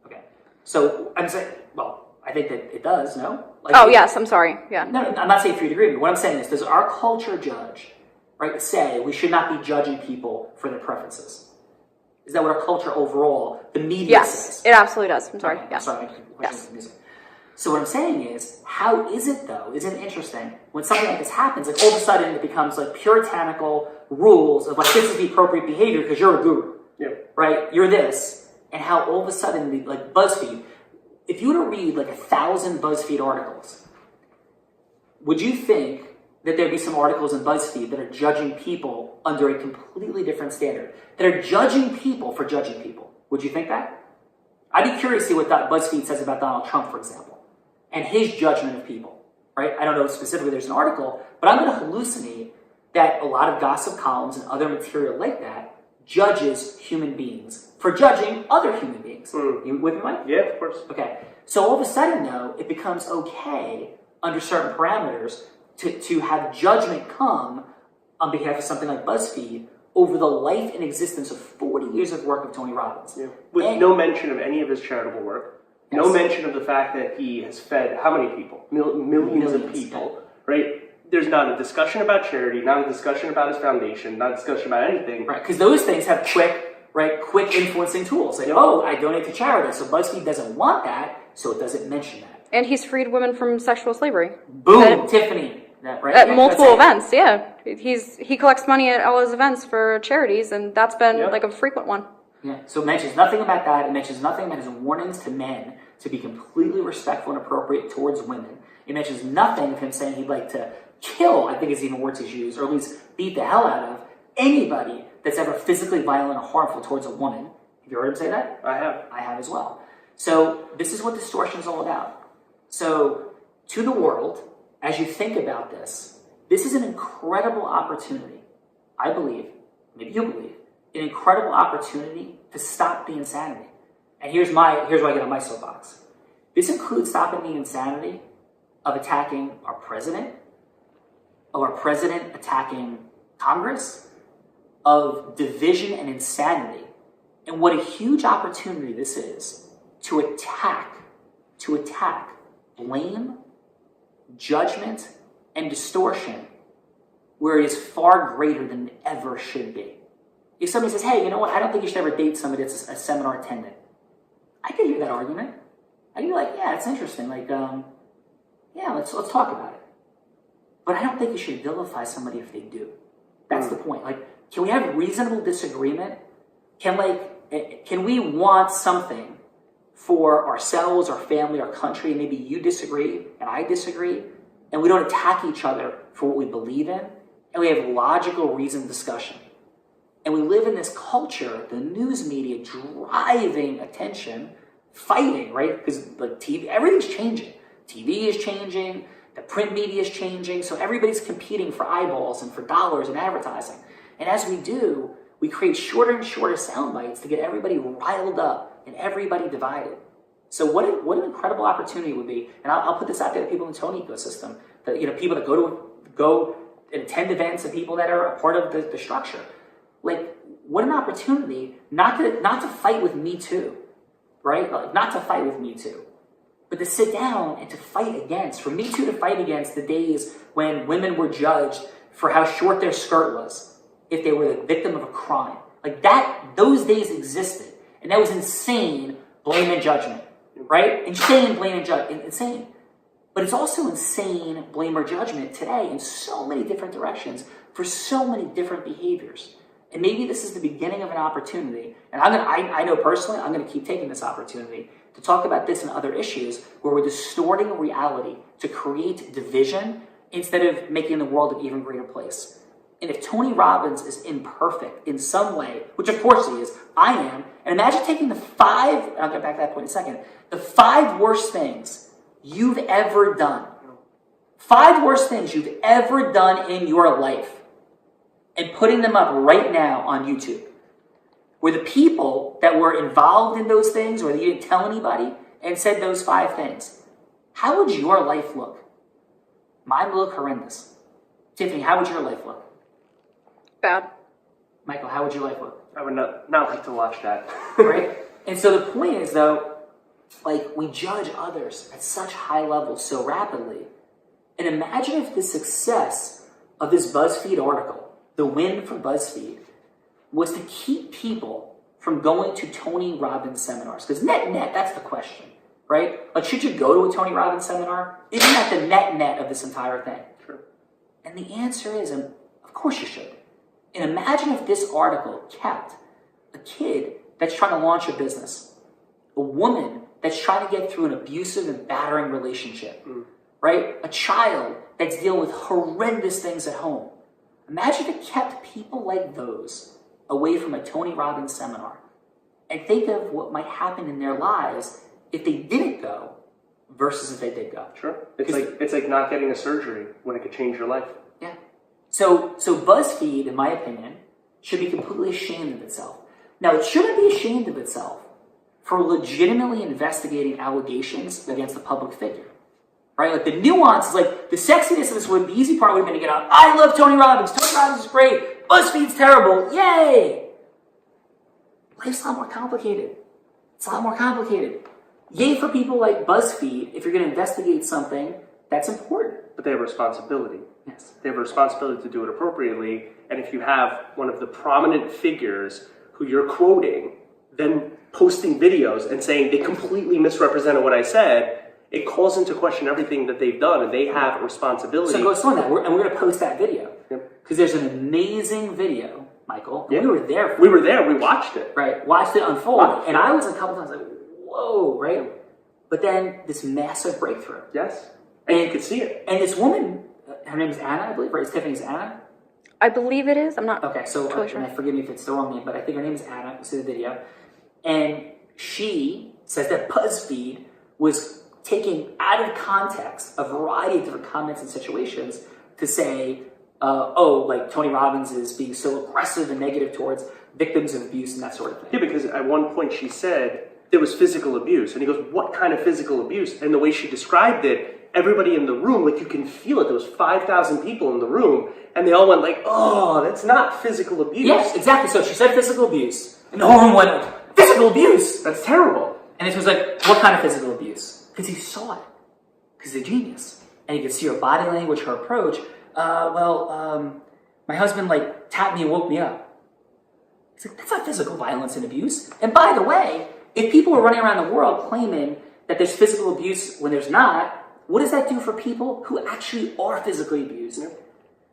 A: Okay. So, I'm saying, well, I think that it does, no?
C: Yes, I'm sorry. Yeah.
A: No, I'm not saying for you to agree with me. What I'm saying is, does our culture judge, right, say we should not be judging people for their preferences? Is that what our culture overall, the media says?
C: Yes, it absolutely does. I'm sorry.
A: Okay.
C: Yeah.
A: Sorry,
C: Yes.
A: So what I'm saying is, how is it though, isn't it interesting, when something like this happens, like all of a sudden it becomes like puritanical rules of like, this is the appropriate behavior because you're a guru, right? You're this. And how all of a sudden, like Buzzfeed, if you were to read like 1,000 Buzzfeed articles, would you think that there'd be some articles in Buzzfeed that are judging people under a completely different standard, that are judging people for judging people? Would you think that? I'd be curious to see what Buzzfeed says about Donald Trump, for example, and his judgment of people, right? I don't know specifically there's an article, but I'm going to hallucinate that a lot of gossip columns and other material like that judges human beings for judging other human beings. You with me, Mike?
B: Yeah, of course.
A: Okay. So all of a sudden, though, it becomes okay under certain parameters to have judgment come on behalf of something like Buzzfeed over the life and existence of 40 years of work of Tony Robbins.
B: Yeah. With no mention of any of his charitable work, no mention of the fact that he has fed how many people? Millions of people, right? There's not a discussion about charity, not a discussion about his foundation, not a discussion about anything.
A: Right, because those things have quick influencing tools. Like, oh, I donate to charity, so BuzzFeed doesn't want that, so it doesn't mention that.
D: And he's freed women from sexual slavery.
A: Boom, Tiffany. Right?
D: At multiple events, yeah. He collects money at all his events for charities, and that's been like a frequent one.
A: Yeah, so it mentions nothing about that. It mentions nothing about his warnings to men to be completely respectful and appropriate towards women. It mentions nothing of him saying he'd like to kill, I think is even words he's used, or at least beat the hell out of anybody that's ever physically violent or harmful towards a woman. Have you heard him say that?
B: I have.
A: I have as well. So this is what distortion is all about. So to the world, as you think about this is an incredible opportunity, I believe, maybe you believe, an incredible opportunity to stop the insanity. And here's where I get on my soapbox. This includes stopping the insanity of attacking our president, of our president attacking Congress, of division and insanity. And what a huge opportunity this is to attack blame, judgment, and distortion where it is far greater than it ever should be. If somebody says, hey, you know what, I don't think you should ever date somebody that's a seminar attendant, I could hear that argument. I could be like, yeah, it's interesting. Like, yeah, let's talk about it. But I don't think you should vilify somebody if they do. That's the point. Like, can we have reasonable disagreement? Can we want something for ourselves, our family, our country, and maybe you disagree and I disagree, and we don't attack each other for what we believe in, and we have logical, reasoned discussion. And we live in this culture, the news media driving attention, fighting, right? Because like TV, everything's changing. TV is changing, the print media is changing, so everybody's competing for eyeballs and for dollars and advertising. And as we do, we create shorter and shorter sound bites to get everybody riled up and everybody divided. So what an incredible opportunity it would be. And I'll put this out there to people in the Tony ecosystem, that people that go and attend events and people that are a part of the structure. Like, what an opportunity not to fight with Me Too, right? Like, not to fight with Me Too, but to sit down and to fight against, for Me Too to fight against the days when women were judged for how short their skirt was if they were the victim of a crime. Like that, those days existed. And that was insane blame and judgment, right? Insane blame and judgment, insane. But it's also insane blame or judgment today in so many different directions for so many different behaviors. And maybe this is the beginning of an opportunity. And I know personally, I'm going to keep taking this opportunity to talk about this and other issues where we're distorting reality to create division instead of making the world an even greater place. And if Tony Robbins is imperfect in some way, which of course he is, I am, and imagine taking the 5, and I'll get back to that point in a second, the 5 worst things you've ever done. 5 worst things you've ever done in your life, and putting them up right now on YouTube, where the people that were involved in those things, or that you didn't tell anybody, and said those 5 things, how would your life look? Mine would look horrendous. Tiffany, how would your life look?
D: Bad.
A: Michael, how would your life look?
B: I would not like to watch that.
A: Right? And so the point is, though, like, we judge others at such high levels so rapidly. And imagine if the success of this Buzzfeed article, the win for Buzzfeed, was to keep people from going to Tony Robbins seminars. Because net, that's the question, right? Like, should you go to a Tony Robbins seminar? Isn't that the net of this entire thing?
B: Sure.
A: And the answer is, of course you should. And imagine if this article kept a kid that's trying to launch a business, a woman that's trying to get through an abusive and battering relationship, right? A child that's dealing with horrendous things at home. Imagine if it kept people like those away from a Tony Robbins seminar. And think of what might happen in their lives if they didn't go versus if they did go.
B: Sure. It's like not getting a surgery when it could change your life.
A: Yeah. So Buzzfeed, in my opinion, should be completely ashamed of itself. Now, it shouldn't be ashamed of itself for legitimately investigating allegations against a public figure. Right? Like the nuance, like the sexiness of this would, the easy part would have been to get out, I love Tony Robbins. Tony Robbins is great. Buzzfeed's terrible. Yay! Life's a lot more complicated. It's a lot more complicated. Yay for people like Buzzfeed if you're going to investigate something that's important.
B: But they have a responsibility.
A: Yes.
B: They have a responsibility to do it appropriately. And if you have one of the prominent figures who you're quoting, then posting videos and saying they completely misrepresented what I said, it calls into question everything that they've done, and they have a responsibility.
A: So go slow on that, and we're going to post that video. Because there's an amazing video, Michael. And we were there.
B: We were there. We watched it.
A: Right. Watched it unfold. And I was a couple times like, whoa, right? But then this massive breakthrough.
B: Yes. And you could see it.
A: And this woman, her name is Anna, I believe, right? Tiffany's Anna?
D: I believe it is. I'm not
A: okay, so
D: totally sure.
A: And forgive me if it's the wrong name, but I think her name is Anna. You see the video. And she says that BuzzFeed was taking out of context a variety of different comments and situations to say, like Tony Robbins is being so aggressive and negative towards victims of abuse and that sort of thing.
B: Yeah, because at one point she said there was physical abuse. And he goes, what kind of physical abuse? And the way she described it, everybody in the room, like you can feel it. There was 5,000 people in the room. And they all went like, oh, that's not physical abuse.
A: Yes, exactly. So she said physical abuse. And the whole room went, physical abuse?
B: That's terrible.
A: And it was like, what kind of physical abuse? Because he saw it. Because he's a genius. And you could see her body language, her approach. My husband tapped me and woke me up. It's like, that's not physical violence and abuse. And by the way, if people are running around the world claiming that there's physical abuse when there's not, what does that do for people who actually are physically abused?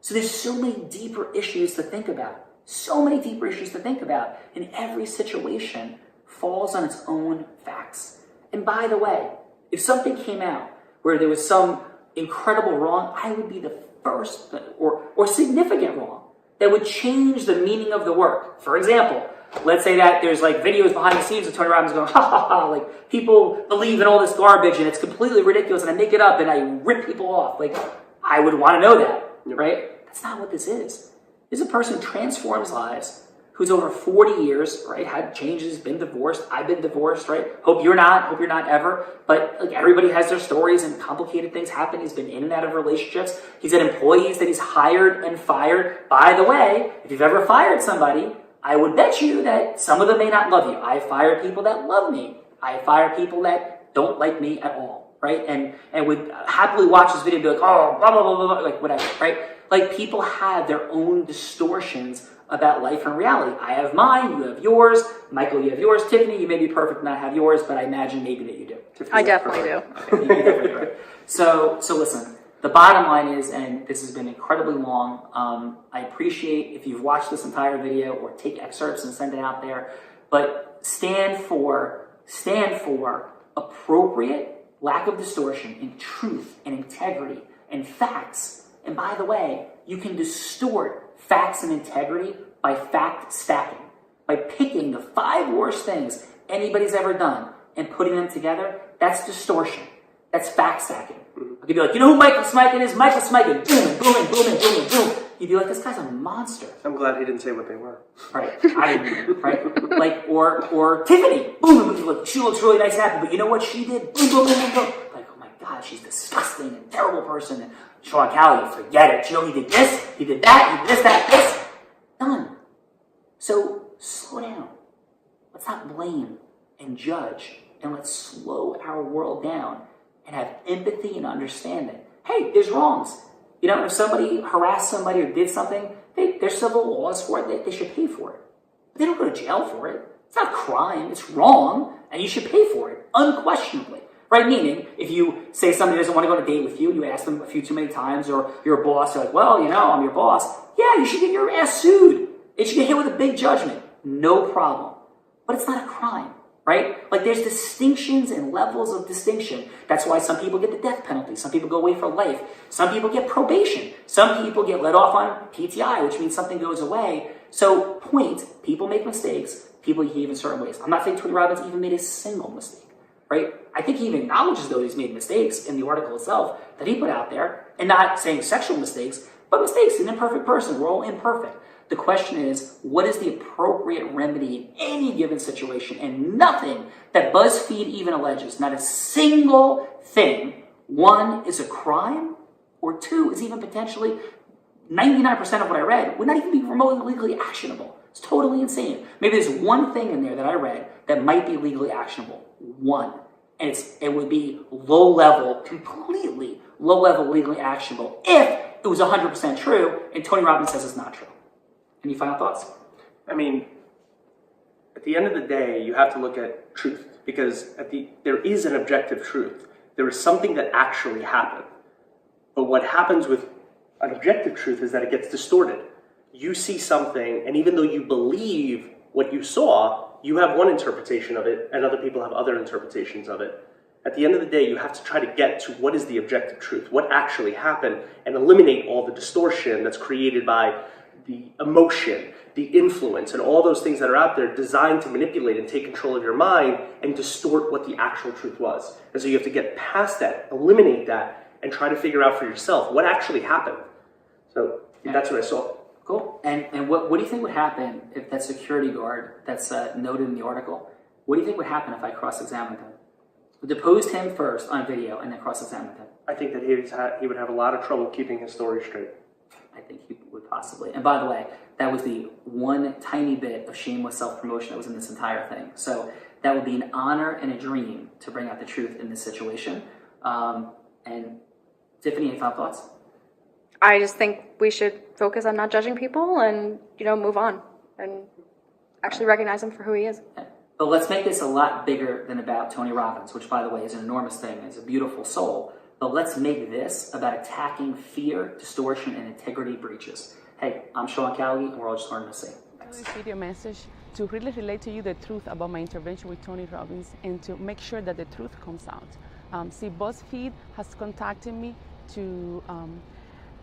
A: So there's so many deeper issues to think about. So many deeper issues to think about. And every situation falls on its own facts. And by the way, if something came out where there was some incredible wrong, I would be the first, or significant wrong, that would change the meaning of the work. For example, let's say that there's videos behind the scenes of Tony Robbins going, ha ha ha, people believe in all this garbage and it's completely ridiculous and I make it up and I rip people off. I would want to know that, right? That's not what this is. This is a person who transforms lives, who's over 40 years, right, had changes, been divorced. I've been divorced, right? Hope you're not ever. But everybody has their stories and complicated things happen. He's been in and out of relationships. He's had employees that he's hired and fired. By the way, if you've ever fired somebody, I would bet you that some of them may not love you. I fire people that love me. I fire people that don't like me at all, right? And would happily watch this video and be like, oh, blah, blah, blah, blah, whatever, right? People have their own distortions about life and reality. I have mine, you have yours. Michael, you have yours. Tiffany, you may be perfect and not have yours, but I imagine maybe that you do.
D: I definitely do.
A: Okay, you definitely do. So listen, the bottom line is, and this has been incredibly long, I appreciate if you've watched this entire video or take excerpts and send it out there, but stand for appropriate lack of distortion in truth and integrity and facts. And by the way, you can distort facts and integrity by fact stacking, by picking the 5 worst things anybody's ever done and putting them together. That's distortion. That's fact stacking. You'd be like, you know who Michael Smikin is? Michael Smikin. Boom, boom, boom, boom, boom. You'd be like, this guy's a monster.
B: I'm glad he didn't say what they were.
A: Right. I agree. Right. Or Tiffany. Boom. She looks really nice and happy, but you know what she did? Boom, boom, boom, boom, boom. Oh my God, she's disgusting and terrible person. And Sean Callagy, forget it. You know, he did this, he did that, he did this, that, this. Done. So slow down. Let's not blame and judge, and let's slow our world down and have empathy and understanding. Hey, there's wrongs. You know, if somebody harassed somebody or did something, there's civil laws for it. They should pay for it. But they don't go to jail for it. It's not a crime. It's wrong, and you should pay for it, unquestionably. Right? Meaning, if you say somebody doesn't want to go on a date with you, and you ask them a few too many times, or you're a boss, you're like, well, you know, I'm your boss. Yeah, you should get your ass sued. It should get hit with a big judgment. No problem. But it's not a crime. right? Like there's distinctions and levels of distinction. That's why some people get the death penalty. Some people go away for life. Some people get probation. Some people get let off on PTI, which means something goes away. So people make mistakes. People behave in certain ways. I'm not saying Tony Robbins even made a single mistake, right? I think he even acknowledges though he's made mistakes in the article itself that he put out there, and not saying sexual mistakes, but mistakes. He's an imperfect person. We're all imperfect. The question is, what is the appropriate remedy in any given situation? And nothing that Buzzfeed even alleges, not a single thing, one, is a crime, or two, is even potentially 99% of what I read would not even be remotely legally actionable. It's totally insane. Maybe there's one thing in there that I read that might be legally actionable. One. And it would be low level, completely low level legally actionable if it was 100% true, and Tony Robbins says it's not true. Any final thoughts?
B: I mean, at the end of the day, you have to look at truth, because there is an objective truth. There is something that actually happened. But what happens with an objective truth is that it gets distorted. You see something, and even though you believe what you saw, you have one interpretation of it, and other people have other interpretations of it. At the end of the day, you have to try to get to what is the objective truth, what actually happened, and eliminate all the distortion that's created by the emotion, the influence, and all those things that are out there designed to manipulate and take control of your mind and distort what the actual truth was. And so you have to get past that, eliminate that, and try to figure out for yourself what actually happened. So that's what I saw.
A: Cool. And what do you think would happen if that security guard that's noted in the article, what do you think would happen if I cross-examined him? Deposed him first on video and then cross-examined him?
B: I think that he would have a lot of trouble keeping his story straight.
A: I think he would possibly. And by the way, that was the one tiny bit of shameless self-promotion that was in this entire thing. So that would be an honor and a dream to bring out the truth in this situation. And Tiffany, any final thoughts?
D: I just think we should focus on not judging people and, move on and actually recognize him for who he is.
A: But let's make this a lot bigger than about Tony Robbins, which, by the way, is an enormous thing. He's a beautiful soul. But let's make this about attacking fear, distortion, and integrity breaches. Hey, I'm Sean Callagy, and we're all just learning to sing. Thanks.
E: This video message to really relate to you the truth about my intervention with Tony Robbins and to make sure that the truth comes out. Buzzfeed has contacted me to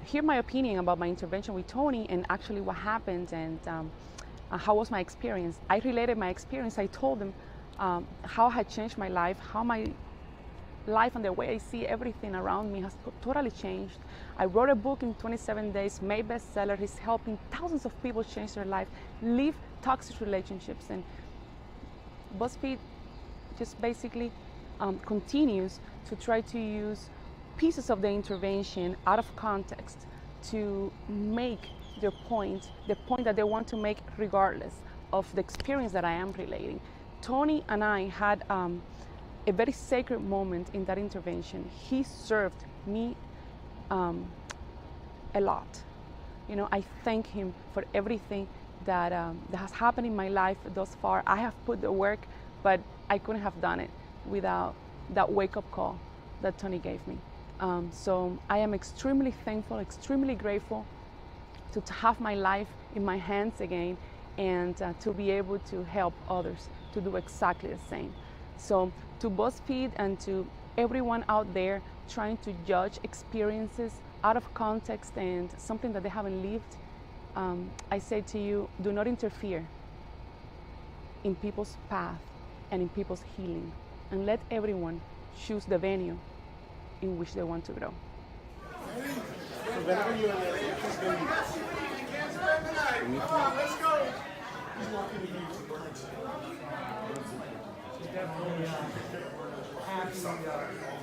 E: hear my opinion about my intervention with Tony and actually what happened and how was my experience. I related my experience. I told them how I had changed my life, how my life and the way I see everything around me has totally changed. I wrote a book in 27 days, made bestseller. He's helping thousands of people change their life, leave toxic relationships. And Buzzfeed just basically continues to try to use pieces of the intervention out of context to make their point, the point that they want to make regardless of the experience that I am relating. Tony and I had a very sacred moment in that intervention. He served me a lot. I thank him for everything that has happened in my life thus far. I have put the work, but I couldn't have done it without that wake-up call that Tony gave me. So I am extremely thankful, extremely grateful to have my life in my hands again and to be able to help others to do exactly the same. So to BuzzFeed and to everyone out there trying to judge experiences out of context and something that they haven't lived, I say to you, do not interfere in people's path and in people's healing, and let everyone choose the venue in which they want to grow.